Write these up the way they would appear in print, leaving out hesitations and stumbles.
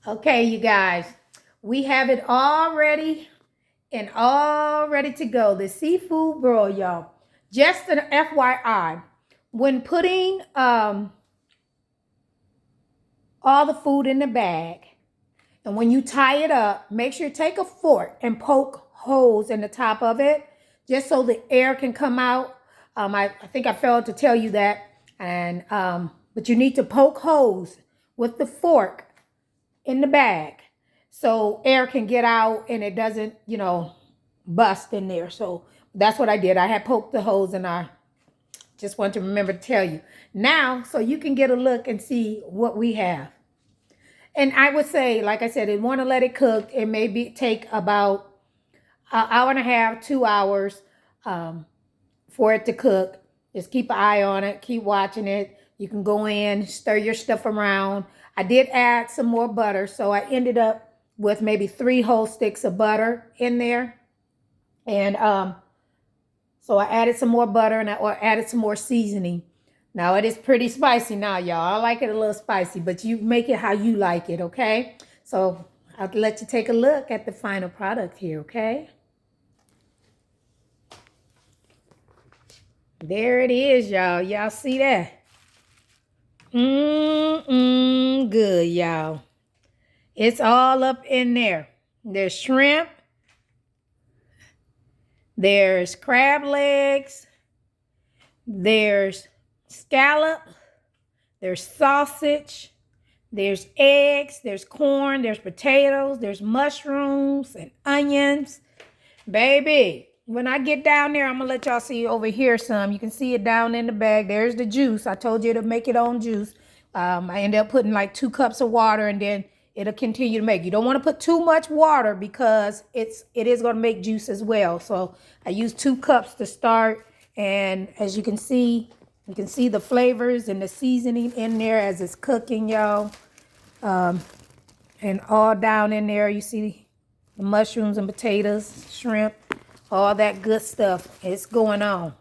Okay, you guys, we have it all ready and all ready to go. The seafood broil, y'all. Just an FYI, when putting all the food in the bag, and when you tie it up, make sure you take a fork and poke holes in the top of it, just so the air can come out. I think I failed to tell you that, and but you need to poke holes with the fork in the bag so air can get out and it doesn't, bust in there. So that's what I did. I had poked the holes and I just want to remember to tell you. Now, so you can get a look and see what we have. And I would say, like I said, you want to let it cook. It may take about an hour and a half, 2 hours for it to cook. Just keep an eye on it. Keep watching it. You can go in, stir your stuff around. I did add some more butter, so I ended up with maybe 3 whole sticks of butter in there. And so I added some more butter and I added some more seasoning. Now it is pretty spicy now, y'all. I like it a little spicy, but you make it how you like it, okay? So I'll let you take a look at the final product here, okay? There it is, y'all. Y'all see that? Good, y'all. It's all up in there. There's shrimp. There's crab legs. There's scallop. There's sausage. There's eggs. There's corn. There's potatoes. There's mushrooms and onions. Baby, when I get down there, I'm going to let y'all see over here some. You can see it down in the bag. There's the juice. I told you to make it on juice. I ended up putting like 2 cups of water and then it'll continue to make. You don't want to put too much water because it is going to make juice as well. So I used 2 cups to start. And as you can see the flavors and the seasoning in there as it's cooking, y'all. And all down in there, you see the mushrooms and potatoes, shrimp, all that good stuff. It's going on.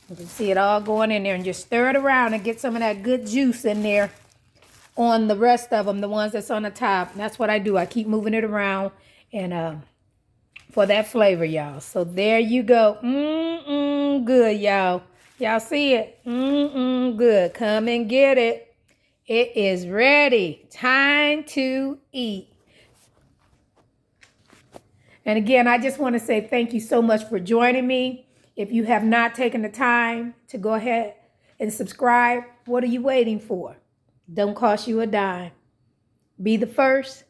You can see it all going in there, and just stir it around and get some of that good juice in there on the rest of them, the ones that's on the top. And that's what I do. I keep moving it around and for that flavor, y'all. So there you go. Good, y'all. Y'all see it? Good. Come and get it. It is ready. Time to eat. And again, I just want to say thank you so much for joining me. If you have not taken the time to go ahead and subscribe, what are you waiting for? Don't cost you a dime. Be the first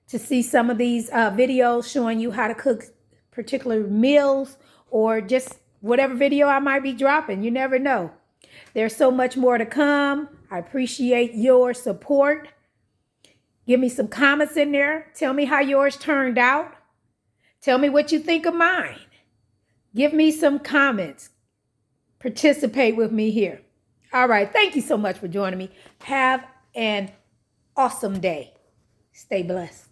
to see some of these videos showing you how to cook particular meals or just whatever video I might be dropping. You never know. There's so much more to come. I appreciate your support. Give me some comments in there. Tell me how yours turned out. Tell me what you think of mine. Give me some comments. Participate with me here. All right. Thank you so much for joining me. Have an awesome day. Stay blessed.